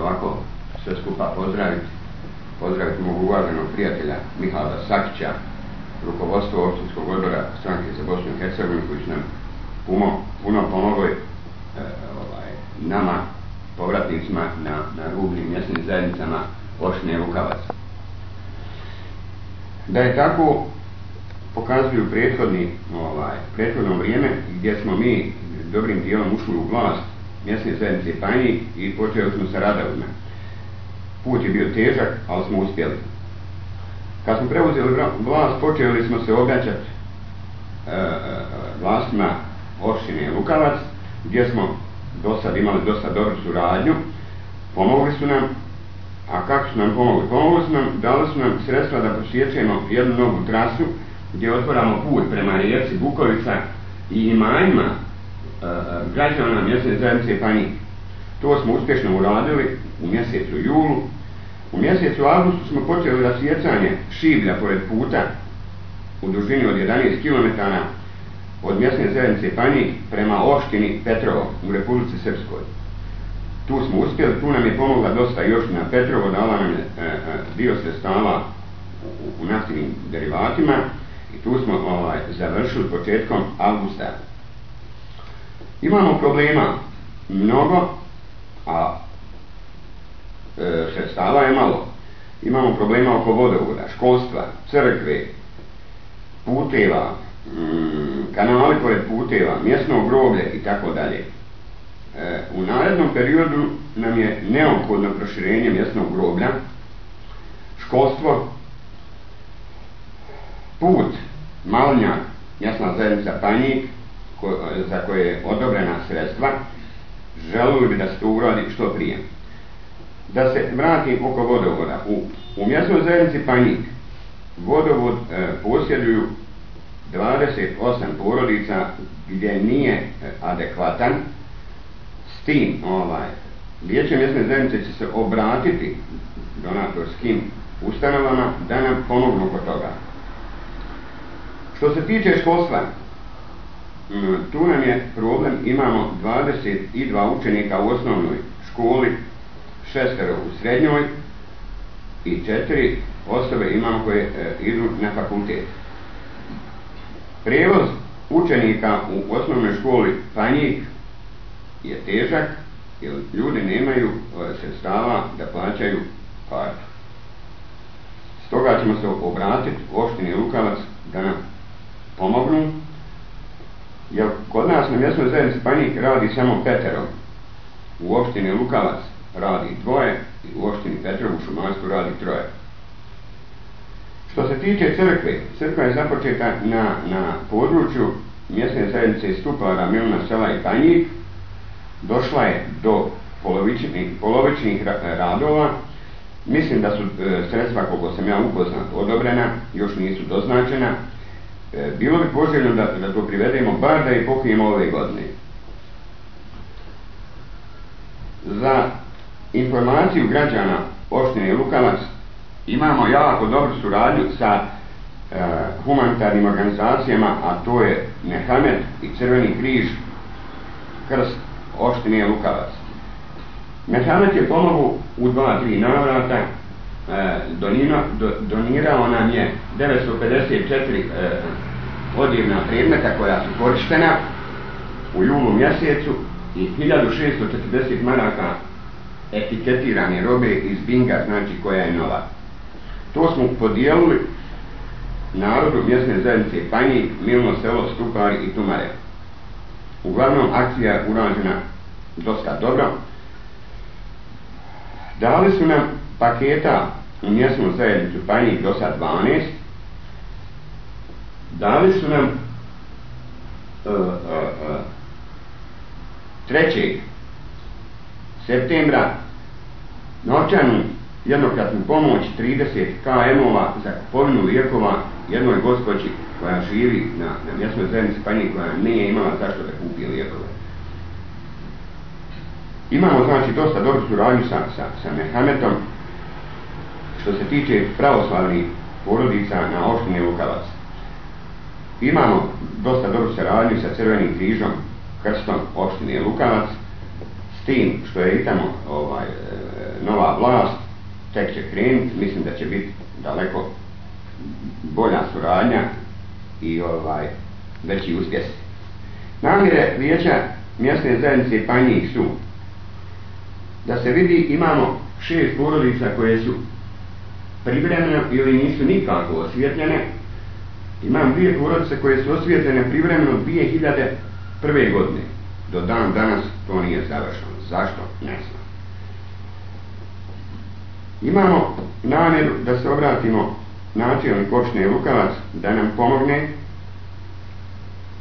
ovako sve skupa pozdraviti mog uvaženog prijatelja Mihala Sakića, rukovodstvo općinskog odbora stranke za Bosnu i Hercegovinu, koji su nam puno pomogli nama, povratnicima na rubnim mjesnim zajednicama opštine Lukavac. Da je tako pokazuju prethodno vrijeme gdje smo mi dobrim dijelom ušli u vlast mjesne zajednice Panjik i počeli smo sa radovima. Put je bio težak, ali smo uspjeli. Kad smo preuzeli vlast, počeli smo se obraćati vlastima opštine Lukavac, gdje smo do sad imali dosta dobru suradnju. Pomogli su nam, a kako su nam pomogli? Pomogli su nam, dali su nam sredstva da prosječemo jednu novu trasu gdje otvaramo put prema rijeci Bukovica i imanjima građana mjesne zajednice Panjik. To smo uspješno uradili u mjesecu julu. U mjesecu avgustu smo počeli rasjecanje šiblja pored puta u dužini od 11 km od mjesne zajednice Panjik prema opštini Petrovo u Republici Srpskoj. Tu smo uspjeli, tu nam je pomogla dosta još na Petrovo, dala nam je dio sredstava u naftnim derivatima i tu smo završili početkom avgusta. Imamo problema mnogo, a sredstava je malo. Imamo problema oko vodovoda, školstva, crkve, puteva, kanali pored puteva, mjesnog groblja i tako dalje. U narednom periodu nam je neophodno proširenje mjesnog groblja, školstvo, put Malnjak, mjesna zajednica Panjik, za koje je odobrena sredstva, želili bi da se to uradi što prije. Da se vratim oko vodovoda. U mjesnoj zajednici Panjik vodovod posjeduju 28 porodica gdje nije adekvatan. S tim vijeće mjesne zajednice će se obratiti donatorskim ustanovama da nam pomognu oko toga. Što se tiče školstva, tu nam je problem, imamo 22 učenika u osnovnoj školi, 6 u srednjoj i 4 osobe imamo koje idu na fakultet. Prijevoz učenika u osnovnoj školi Panjik je težak jer ljudi nemaju sredstava da plaćaju kartu. Stoga ćemo se obratiti opštini Lukavac da nam pomognu, jer kod nas na mjesnoj zajednici Panjik radi samo 5, u opštini Lukavac radi 2 i u opštini Petrovo u šumarstvu radi 3. Što se tiče crkve, crkva je započeta na području mjesne zajednice Stupara, Milna sela i Panjik. Došla je do polovičnih radova. Mislim da su sredstva, koliko sam ja upoznat, odobrena, još nisu doznačena. Bilo bi poželjno da to privedemo, bar da je pokrijemo ove godine. Za informaciju građana opštine Lukavac imamo jako dobru suradnju sa humanitarnim organizacijama, a to je Merhamet i Crveni križ Krst opštine Lukavac. Merhamet je pomogao u 2-3 navrata, donirao nam je 954 odjevna predmeta koja su korištena u julu mjesecu i 1640 maraka etiketirane robe iz binga, znači koja je nova. To smo podijelili narodu mjesne zajednice Panjik, Milno selo, Stupari i Tumare. Uglavnom, akcija je urađena dosta dobro. Dali su nam paketa u mjesnu zajednicu Panjik do sad 12. Dali su nam 3. septembra novčanu jednokratnu pomoć 30 km-ova za kupovinu lijekova jednoj gospođi koja živi na mjesnoj zajednici Panjik, koja nije imala zašto da kupi lijekove. Imamo znači dosta dobru suradnju sa Merhametom što se tiče pravoslavnih porodica na opštini Lukavac. Imamo dosta dobru suradnju sa Crvenim križom Krstom opštine Lukavac, s tim što je i tamo tek će krenuti, mislim da će biti daleko bolja suradnja i veći uspjesi. Namjere vijeća mjesne zajednice Panjih su da se vidi imamo 6 porodica koje su privremeno ili nisu nikako osvjetljene. Imam 2 porodice koje su osvjetljene privremeno 2001. godine. Do dan danas to nije završeno. Zašto? Ne znam. Imamo namjeru da se obratimo načelniku opštine Lukavac da nam pomogne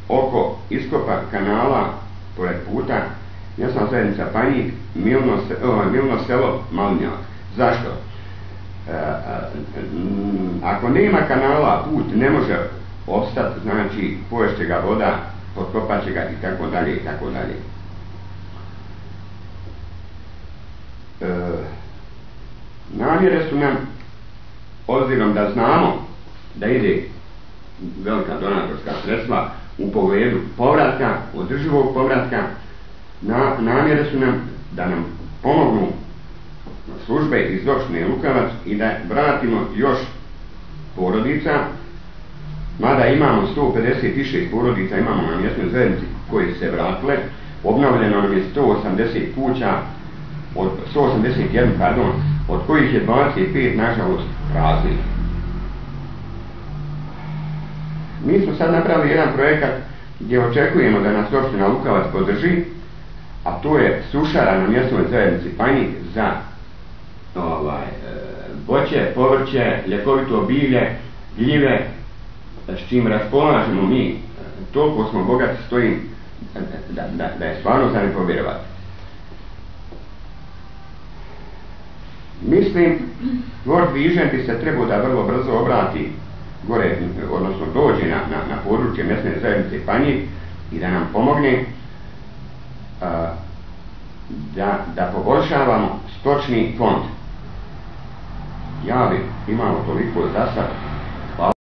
oko iskopa kanala pored puta mjesna zajednica Panjih, Milno selo Malinjak. Zašto? Ako nema kanala, put ne može opstati, znači poješće ga voda, potkopat će ga i tako dalje i tako dalje. Namjere su nam, obzirom da znamo da ide velika donatorska sredstva u pogledu povratka, održivog povratka, namjere su nam da nam pomognu službe iz opštine Lukavac i da vratimo još porodica, mada imamo 156 porodica, imamo na mjesnoj zajednici koji se vratile, obnovljeno nam je 180 kuća, 181, pardon, od kojih je 25 nažalost praznih. Mi smo sad napravili jedan projekat gdje očekujemo da nas opština Lukavac podrži, a to je sušara na mjesnoj zajednici Panjih za voće, povrće, ljekovito bilje, gljive, s čim raspolažemo mi. Toliko smo bogati stojim da je stvarno za ne povjerovati. Mislim, Lord Vižen bi se trebao da vrlo brzo obrati gore, odnosno dođe na područje mjesne zajednice Panjih i da nam pomogne da poboljšavamo stočni fond. Ja bi imao toliko za sad.